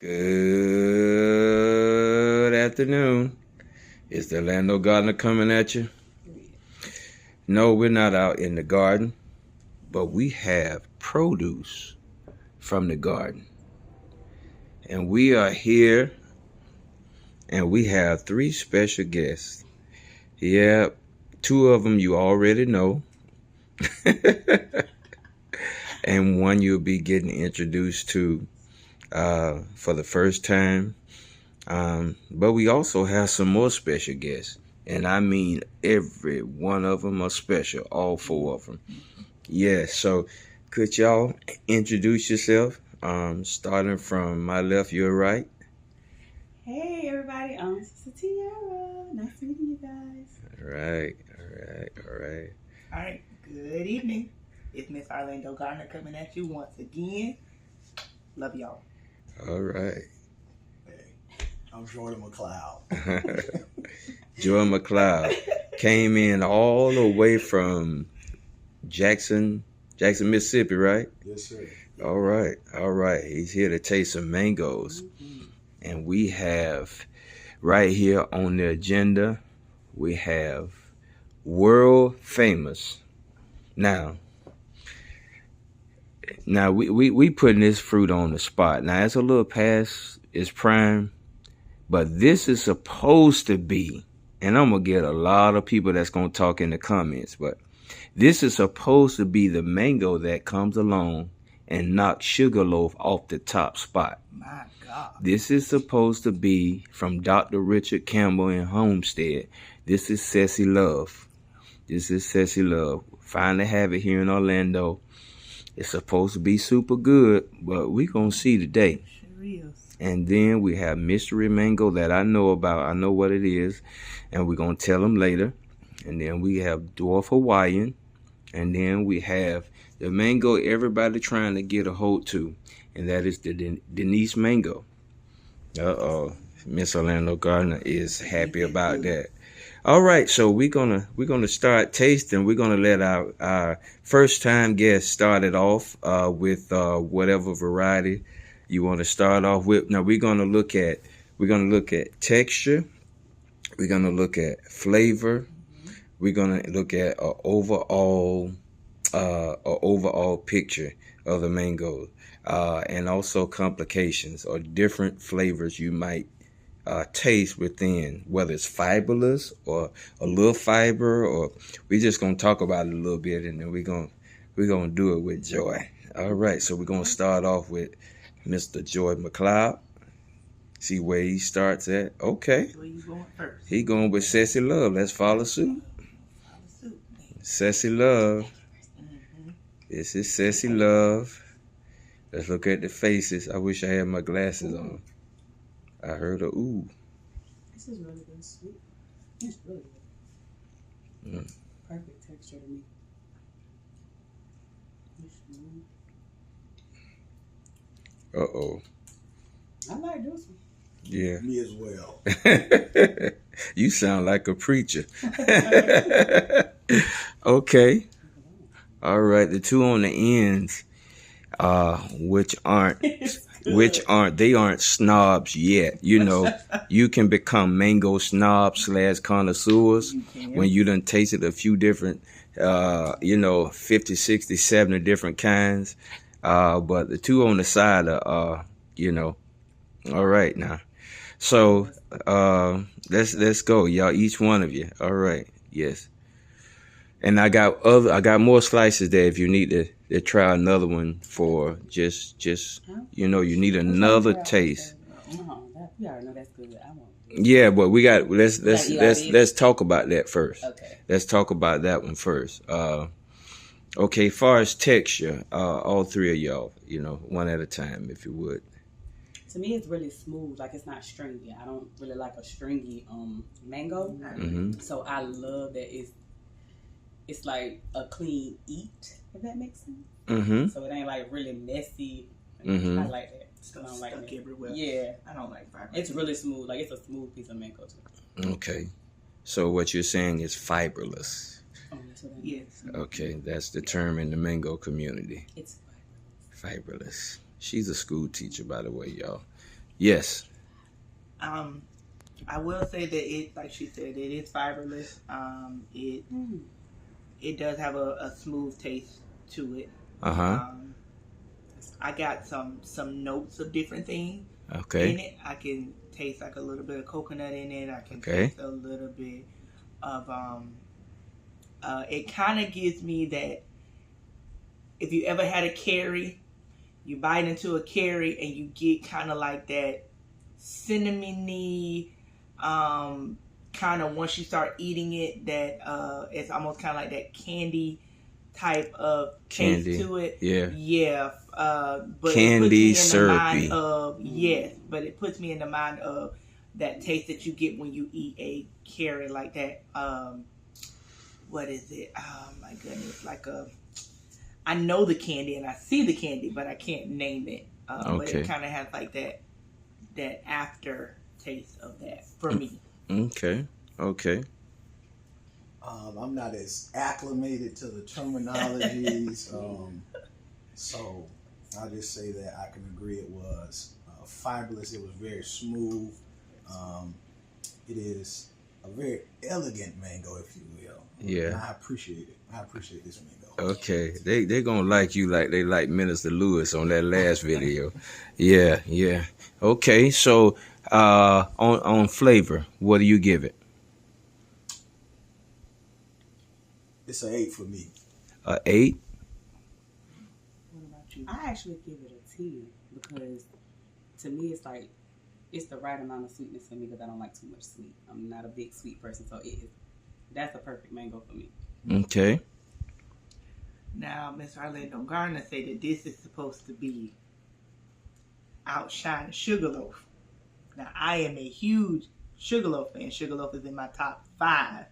Good afternoon. It's the Orlando Gardener coming at you. No, we're not out in the garden, but we have produce from the garden. And we are here, and we have 3 special guests. Yeah, 2 of them you already know. And one you'll be getting introduced to for the first time. But we also have some more special guests. And I mean every one of them are special, all 4 of them. Yeah, so could y'all introduce yourself? Starting from my left, your right. Hey everybody, I'm Sister Tiara. Nice meeting you guys. All right. All right, good evening. It's Miss Orlando Gardener coming at you once again. Love y'all. All right. Hey, I'm Jordan McLeod. Jordan McLeod came in all the way from Jackson, Mississippi, right? Yes, sir. All right. He's here to taste some mangoes. And we have right here on the agenda, we have world famous. Now we putting this fruit on the spot. Now it's a little past its prime, but this is supposed to be, and I'm gonna get a lot of people that's gonna talk in the comments, but this is supposed to be the mango that comes along and knocks Sugarloaf off the top spot. My God. This is supposed to be from Dr. Richard Campbell in Homestead. This is Sassy Love. Finally have it here in Orlando. It's supposed to be super good, but we're going to see today. Sure is. And then we have mystery mango that I know about. I know what it is, and we're going to tell them later. And then we have Dwarf Hawaiian. And then we have the mango everybody trying to get a hold to, and that is the Denise mango. Miss Orlando Gardener is happy about that. All right, so we're gonna start tasting. We're gonna let our first time guest start it off with whatever variety you want to start off with. Now we're gonna look at texture. We're gonna look at flavor. We're gonna look at an overall picture of the mango, and also complications or different flavors you might taste within, whether it's fiberless or a little fiber, or we're just gonna talk about it a little bit, and then we're gonna do it with joy. All right, so we're gonna start off with Mr. Jordan McLeod. See where he starts at. Okay, Where you going first? he going with Sassy Love. Let's follow suit. Sassy Love. This is Sassy Love. Let's look at the faces. I wish I had my glasses on. I heard a ooh. This is really good, sweet. It's really good. Perfect texture to me. Uh-oh. I like this one. Yeah. Me as well. You sound like a preacher. Okay. All right. The 2 on the ends, which aren't snobs yet. You know, you can become mango snobs / connoisseurs when you done tasted a few different, 50, 60, 70 different kinds. But the 2 on the side are, all right now. So let's go, y'all. Each one of you. All right. Yes. And I got more slices there if you need to try another one for just you need another taste. We already know that's good. I want. Yeah, but we got let's talk about that first. Okay. Let's talk about that one first. Okay, far as texture, all 3 of y'all, one at a time, if you would. To me, it's really smooth. Like, it's not stringy. I don't really like a stringy mango. Mm-hmm. So I love that it's like a clean eat, if that makes sense. Mm-hmm. So it ain't like really messy. Mm-hmm. I like that. Stuff I don't like stuck that. everywhere. Yeah. I don't like fiber. It's really smooth. Like, it's a smooth piece of mango too. Okay. So what you're saying is fiberless. Oh, that's what I mean. Yes. Okay, that's the term in the mango community. It's Fiberless. She's a school teacher, by the way, y'all. Yes. I will say that it, like she said, it is fiberless. It does have a smooth taste to it. I got some notes of different things in it. I can taste like a little bit of coconut in it. I can taste a little bit of it kind of gives me that, if you ever had a curry, you bite into a curry and you get kind of like that cinnamony kind of, once you start eating it, that it's almost kind of like that candy type of taste to it. But candy, it puts me in the mind syrupy. of, yes, but it puts me in the mind of that taste that you get when you eat a curry like that. What is it? Oh my goodness, I know the candy and I see the candy, but I can't name it. But it kind of has like that after taste of that for me. Okay. I'm not as acclimated to the terminologies, so I'll just say that I can agree it was fiberless. It was very smooth. It is a very elegant mango, if you will. Yeah. And I appreciate it. I appreciate this mango. Okay, they're gonna like you like they like Minister Lewis on that last video. Yeah. Okay, so on flavor, what do you give it? It's an 8 for me. 8? What about you? I actually give it a 10 because to me it's the right amount of sweetness for me because I don't like too much sweet. I'm not a big sweet person, so that's a perfect mango for me. Okay. Now, Miss Orlando Garner say that this is supposed to be outshine Sugarloaf. Now, I am a huge Sugarloaf fan. Sugarloaf is in my top 5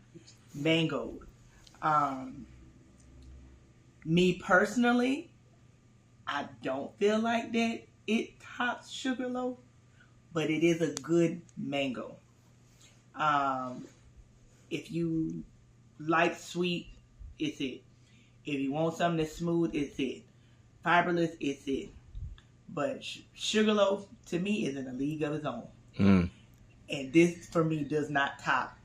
mangoes. Me personally, I don't feel like that it tops Sugarloaf, but it is a good mango. If you like sweet, it's it. If you want something that's smooth, it's it. Fiberless, it's it. But Sugarloaf, to me, is in a league of its own. And this, for me, does not top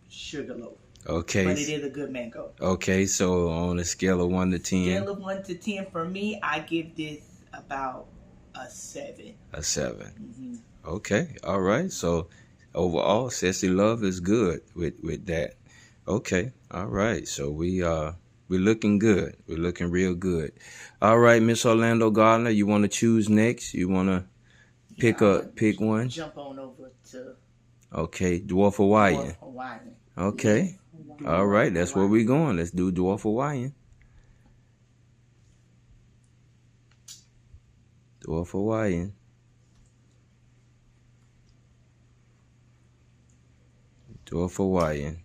Sugarloaf. Okay. But it is a good mango. Okay, so on a scale of 1 to 10? Scale of 1 to 10, for me, I give this about a 7. A 7. Okay, all right. So overall, Sassy Love is good with that. Okay, all right. So we're looking good. We're looking real good. All right, Miss Orlando Gardner, you want to choose next? You want to pick one? Jump on over to Dwarf Hawaiian. Dwarf Hawaiian. Okay. All right, that's where we're going. Let's do Dwarf Hawaiian. Dwarf Hawaiian. Dwarf Hawaiian.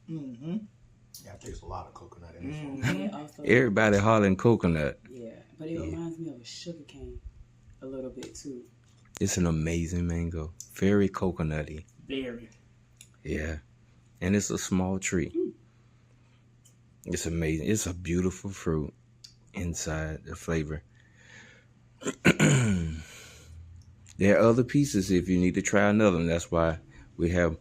Yeah, I taste a lot of coconut in this one. Also, Everybody hollering coconut. yeah, but it reminds me of a sugar cane a little bit too. It's an amazing mango. Very coconutty. Very. Yeah. And it's a small tree. It's amazing. It's a beautiful fruit inside the flavor. There are other pieces if you need to try another one. That's why we have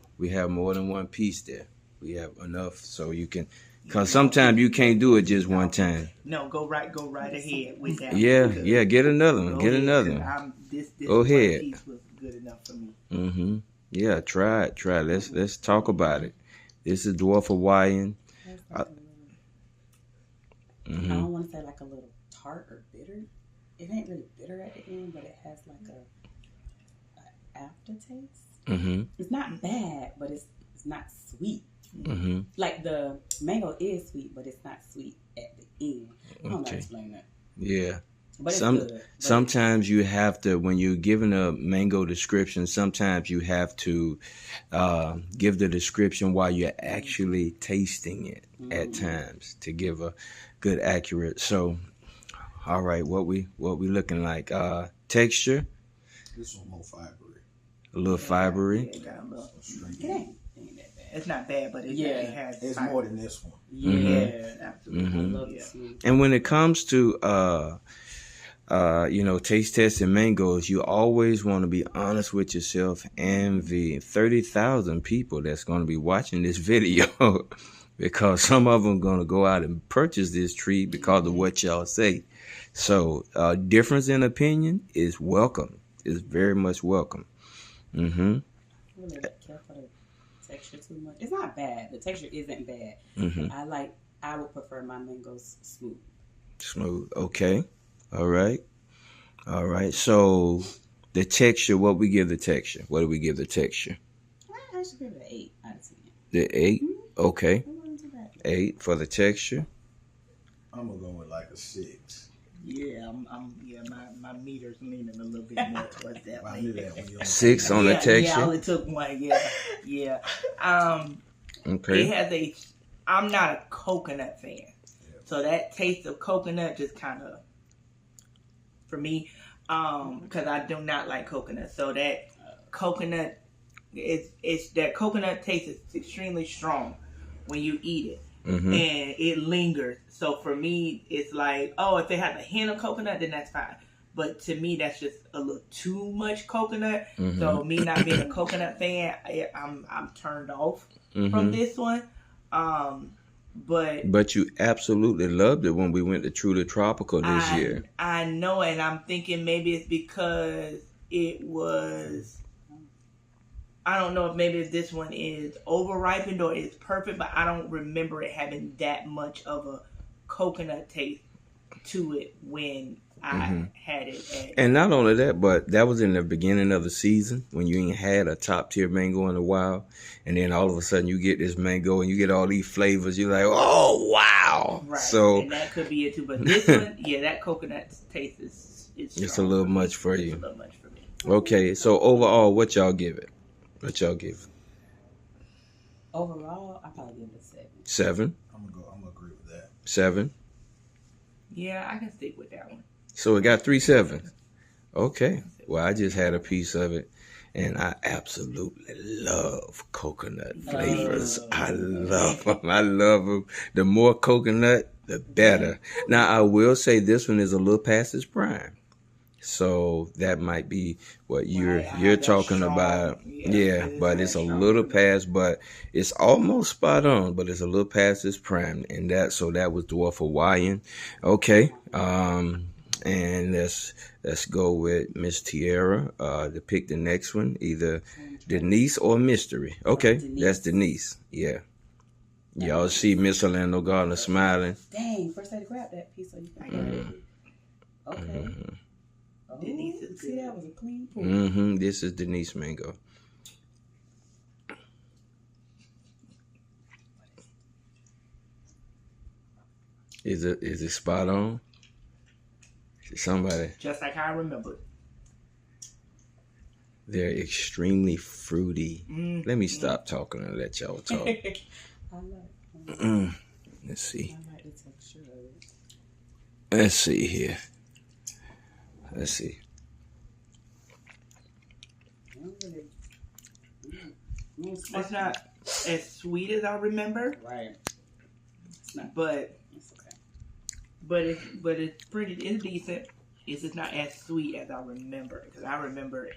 more than one piece there. We have enough so you can, because sometimes you can't do it just one time. No, go right ahead with that. Yeah, get another one. Get another one. This Go ahead. piece was good enough for me. Yeah, try it. Let's talk about it. This is Dwarf Hawaiian. I don't want to say like a little tart or bitter. It ain't really bitter at the end, but it has like a aftertaste. It's not bad, but it's not sweet. Like the mango is sweet, but it's not sweet at the end. I don't know how to explain that. Yeah. But it's good. Sometimes you have to, when you're giving a mango description, sometimes you have to give the description while you're actually tasting it at times to give a good accurate. So, all right, what we looking like? Texture? This one more fibery. A little fibery. Yeah, got a little. It ain't that bad. It's not bad, but it definitely has. It's more than this one. Yeah, absolutely. I love the smooth. And when it comes to taste testing mangoes, you always want to be honest with yourself and the 30,000 people that's going to be watching this video, because some of them going to go out and purchase this tree because of what y'all say. So difference in opinion is welcome. It's very much welcome. Really care for the texture too much. It's not bad. The texture isn't bad. I would prefer my mangoes smooth. Smooth. Okay. All right. So the texture, what we give the texture? What do we give the texture? I should give it an 8 out of 10. The 8? Okay. It wasn't too bad. 8 for the texture. I'm gonna go with like a 6. Yeah, my meter's leaning a little bit more towards that I way. knew that when you 6 on the texture. Yeah, I only took one. Yeah. Okay. It has I'm not a coconut fan, so that taste of coconut just kind of, for me, because I do not like coconut. So that coconut, it's that coconut taste is extremely strong when you eat it. And it lingers. So for me, it's like, oh, if it has a hint of coconut, then that's fine. But to me, that's just a little too much coconut. So me not being a coconut fan, I'm turned off from this one. But you absolutely loved it when we went to Truly Tropical this year. I know, and I'm thinking maybe it's because it was. I don't know if maybe this one is over-ripened or it's perfect, but I don't remember it having that much of a coconut taste to it when I had it. And not only that, but that was in the beginning of the season when you ain't had a top-tier mango in a while. And then all of a sudden you get this mango and you get all these flavors. You're like, oh, wow. Right, so and that could be it too. But this one, that coconut taste is it's a little much for you. It's a little much for me. Okay, so overall, what y'all give it? Overall, I probably give it a 7. 7? I'm gonna agree with that. 7? Yeah, I can stick with that one. So it got 3 7s. Okay. Well, I just had a piece of it, and I absolutely love coconut flavors. I love them. The more coconut, the better. Now, I will say this one is a little past its prime. So that might be what you're talking about. Yeah, but it's a little past, but it's almost spot on, but it's a little past its prime. And that was Dwarf Hawaiian. Okay. And let's go with Miss Tierra to pick the next one, either Denise or Mystery. Okay, that's Denise. Yeah. Y'all see Miss Orlando Gardner smiling. Dang, first I had to grab that piece so you can get it. Okay. Denise is see, that was a clean pour. This is Denise mango. Is it spot on? Somebody. Just like I remember. They're extremely fruity. Let me stop talking and let y'all talk. I like Let's see. I like the texture of it. Let's see here. Let's see. It's not as sweet as I remember. Right. It's not, but it's okay. but it's decent. It's just not as sweet as I remember, because I remember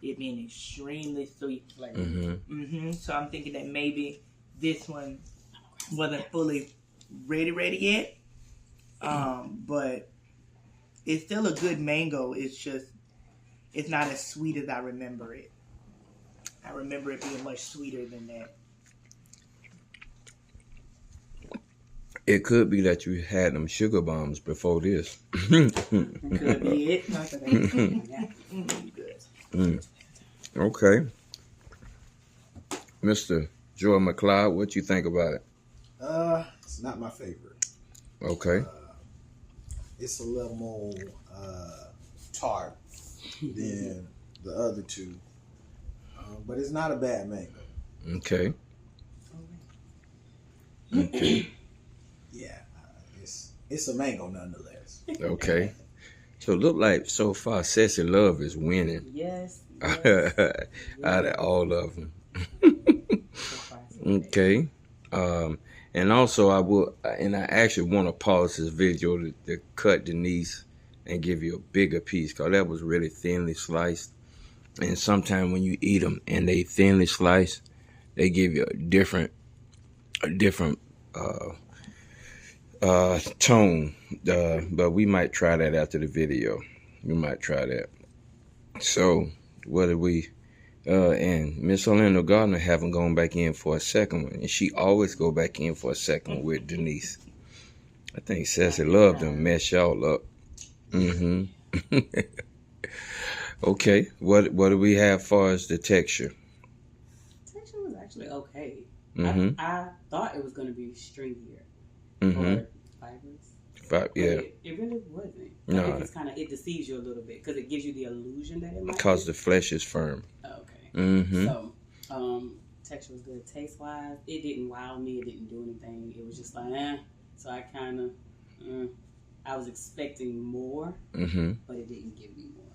it being extremely sweet flavor. So I'm thinking that maybe this one wasn't fully ready yet. But it's still a good mango. It's just, it's not as sweet as I remember it. I remember it being much sweeter than that. It could be that you had them sugar bombs before this. Could be it. Okay. Mr. Joy McLeod, what you think about it? It's not my favorite. Okay. It's a little more tart than the other two. But it's not a bad mango. Okay. Yeah, it's a mango nonetheless. Okay. So it look like so far Sassy Love is winning. Yes. Out of all of them. Okay. And also I will, and I actually want to pause this video to cut Denise and give you a bigger piece, because that was really thinly sliced. And sometimes when you eat them and they thinly sliced, they give you a different tone. But we might try that after the video. We might try that. So what did we? And Miss Orlando Gardner haven't gone back in for a second one, and she always go back in for a second one with Denise. I think Sassy Love done mess y'all up. Okay, what do we have as far as the texture? Texture was actually okay. I thought it was going to be stringier or fibrous. Yeah. It really wasn't. No. It's it deceives you a little bit because it gives you the illusion that it might Because be. the flesh is firm. Okay. So, texture was good. Taste wise, it didn't wow me. It didn't do anything. It was just like, So I kind of, I was expecting more, but it didn't give me more.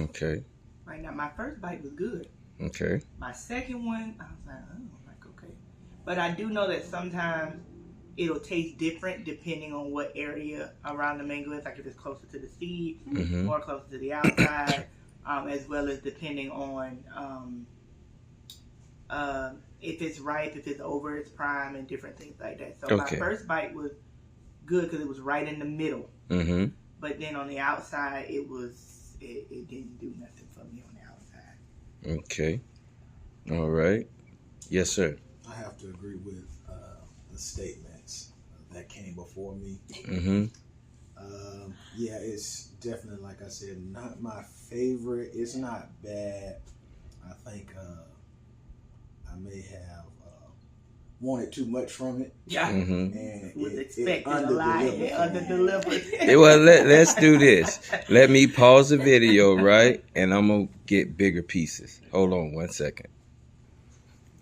Okay. Right now, my first bite was good. Okay. My second one, I was like, okay. But I do know that sometimes it'll taste different depending on what area around the mango is. Like if it's closer to the seed, or closer to the outside, as well as depending on if it's ripe, if it's over its prime, and different things like that. So my first bite was good because it was right in the middle. But then on the outside, it didn't do nothing for me on the outside. Okay. All right. Yes, sir. I have to agree with the statements that came before me. Yeah, it's definitely, like I said, not my favorite. It's not bad. I think I may have wanted too much from it. Yeah. And was expecting a lot. It under-delivered. Well, let's do this. Let me pause the video, right? And I'm going to get bigger pieces. Hold on 1 second.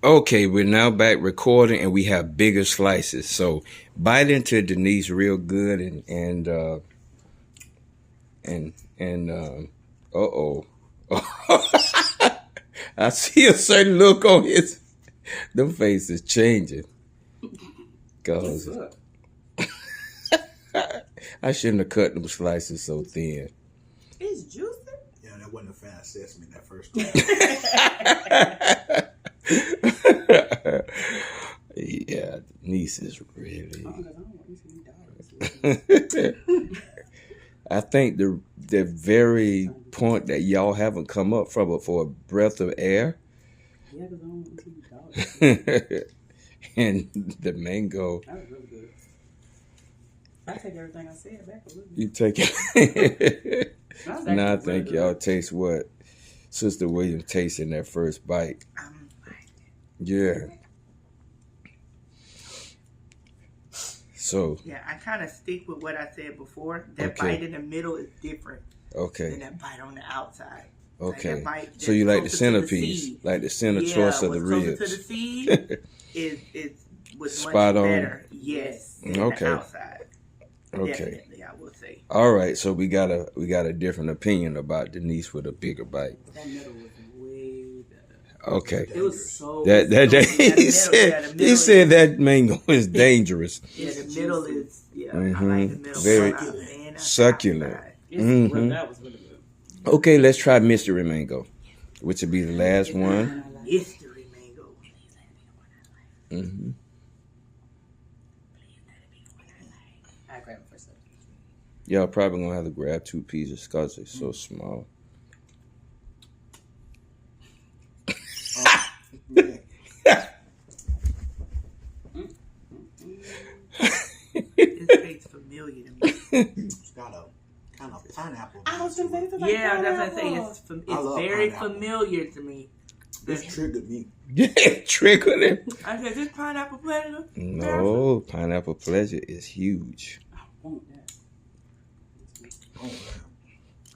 Okay, we're now back recording, and we have bigger slices. So bite into Denise real good, and I see a certain look on his. Them faces changing. Cause I shouldn't have cut them slices so thin. It's juicy. Yeah, that wasn't a fast assessment that first time. Yeah, Denise is really. I think the very point that y'all haven't come up from it for a breath of air. Yeah, because I don't want to see dogs. And the mango. That was really good. I take everything I said back a little bit. You take it. Now I think y'all taste what Sister Williams tasted in that first bite. Yeah. So. Yeah, I kind of stick with what I said before. That bite in the middle is different. Than that bite on the outside. Okay. Like so you like the centerpiece, like the center choice of the ribs. Closer to the seed was spot much on. better. Yes. Than the outside. Definitely, I will say. All right, so we got a different opinion about Denise with a bigger bite. That middle was way better. Okay. It was so. He said that mango is dangerous. Yeah, the middle is. Yeah, I like the middle. Very succulent. That was really good. Okay, let's try mystery mango, which will be the last one. Mystery mango. I grab it first. Y'all probably gonna have to grab 2 pieces because they're so small. It tastes familiar to me. It's got a kind of pineapple. I was going to say this is like Yeah, that's what I say. It's very pineapple. familiar to me. This triggered me. Yeah, triggered him. I said, this pineapple pleasure? No, pineapple pleasure is huge. I want that.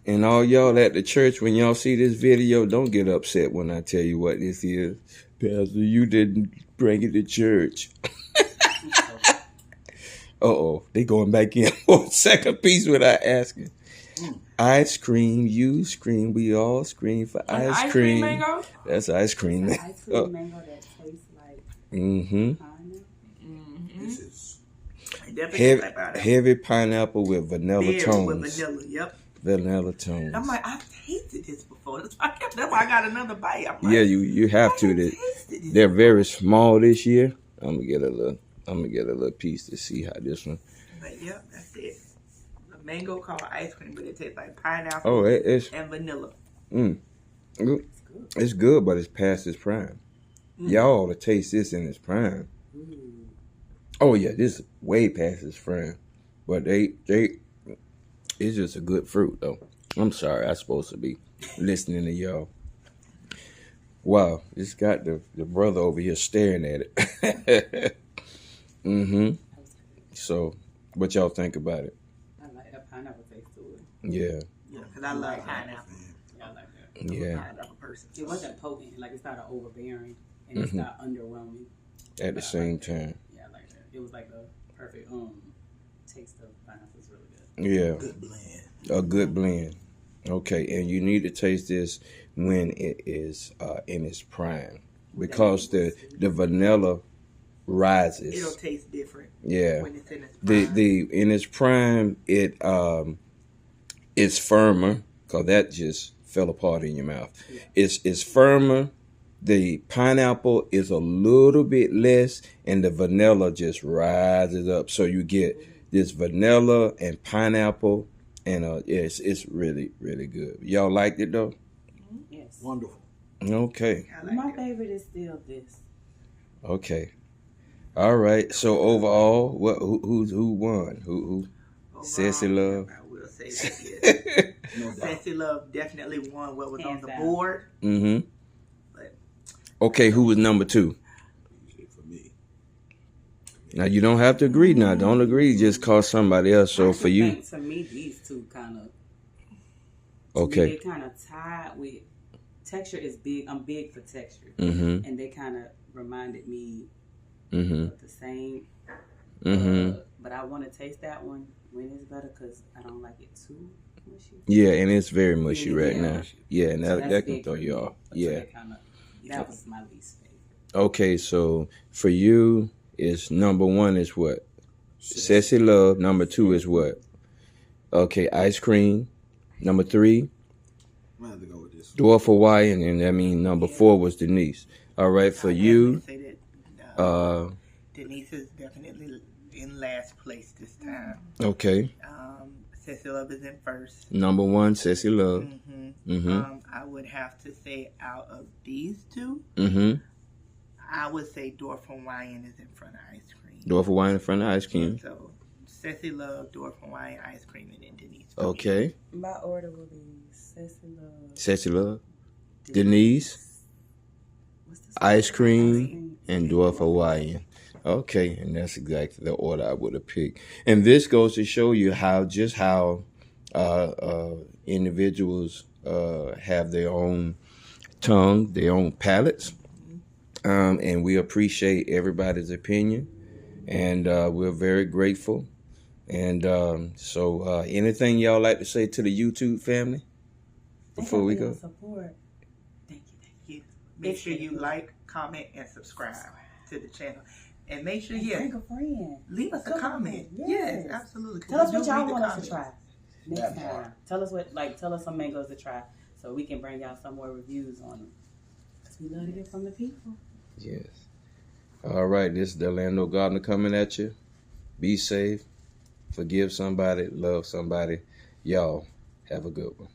And all y'all at the church, when y'all see this video, don't get upset when I tell you what this is. Pastor, you didn't bring it to church. Uh-oh, they going back in for a second piece without asking. Ice cream, you scream, we all scream for ice cream. Mango? That's ice cream. Ice cream mango that tastes like Mm-hmm. This is Heavy pineapple with vanilla Berry tones. with vanilla, yep. Vanilla tones. I'm like, I've tasted this before. That's why I got another bite. I'm like, Yeah, you have to. They're very small this year. I'm gonna get a little piece to see how this one. But yep, that's it. A mango called ice cream, but it tastes like pineapple Oh, it's and vanilla. It's good, but it's past its prime. Y'all ought to taste this in its prime. Oh yeah, this is way past its prime. But it's just a good fruit though. I'm sorry, I'm supposed to be listening to y'all. Wow, it's got the brother over here staring at it. So, what y'all think about it? I like that pineapple taste to it. Yeah. Yeah, because I love pineapple. Yeah, I like that. Yeah. I'm a pineapple person. It wasn't potent. Like, it's not an overbearing, and it's not underwhelming. At the same time. Yeah, I like that. It was like a perfect taste of pineapple. It's really good. Yeah. good blend. A good blend. Okay, and you need to taste this when it is in its prime, because the vanilla rises. It'll taste different. Yeah. When it's in its prime. In its prime, it's firmer, because that just fell apart in your mouth. It's firmer. The pineapple is a little bit less, and the vanilla just rises up. So you get this vanilla and pineapple, and it's really, really good. Y'all liked it though? Yes. Wonderful. Okay. I like My it. favorite is still this. Okay. All right. So overall, who won? Who? Overall, Sassy Love. I will say that, yes. No doubt. Sassy Love definitely won what was on Hands the down. board. Mm-hmm. But Okay, who was number 2? For me. Now you don't have to agree. Now don't agree. Just call somebody else. So I for you, think, to me, these two kind of. okay. They kind of tied with texture. Is big. I'm big for texture, Mm-hmm. and they kind of reminded me Mm-hmm. of the same. Mm-hmm. But I want to taste that one when it's better because I don't like it too mushy. Yeah, and it's very mushy Yeah, right yeah. now. Yeah, and So that that's can big throw for you me. off. So Yeah. that was my least favorite. Okay, so for you, it's number 1 is what? Sassy Love. Number 2 is what? Okay, ice cream. Number 3, I'm gonna have to go with this. Dwarf Hawaiian, and I mean number 4 was Denise. All right, for I you, definitely say that, Denise is definitely in last place this time. okay, Sassy Love is in first. number 1, Sassy Love. I would have to say out of these two, I would say Dwarf Hawaiian is in front of ice cream. Dwarf Hawaiian in front of ice cream. So Sassy Love, Dwarf Hawaiian, ice cream, and then Denise. Okay, My order will be Sassy Love, Sassy Love, Denise, what's this? ice cream, and Dwarf Hawaiian. Okay, and that's exactly the order I would have picked. And this goes to show you how individuals have their own tongue, their own palates. And we appreciate everybody's opinion, and we're very grateful. And so anything y'all like to say to the YouTube family before we go? Support. Thank you. Make sure you like, comment, and subscribe to the channel. And make sure, Bring a friend. leave us a comment. Yes. Yes, absolutely. 'Cause Tell us we what do y'all read the want us to comments. try next time. Tell us some mangoes to try so we can bring y'all some more reviews on them. Because we love to hear from the people. Yes. All right, this is the Orlando Gardener coming at you. Be safe. Forgive somebody. Love somebody. Y'all have a good one.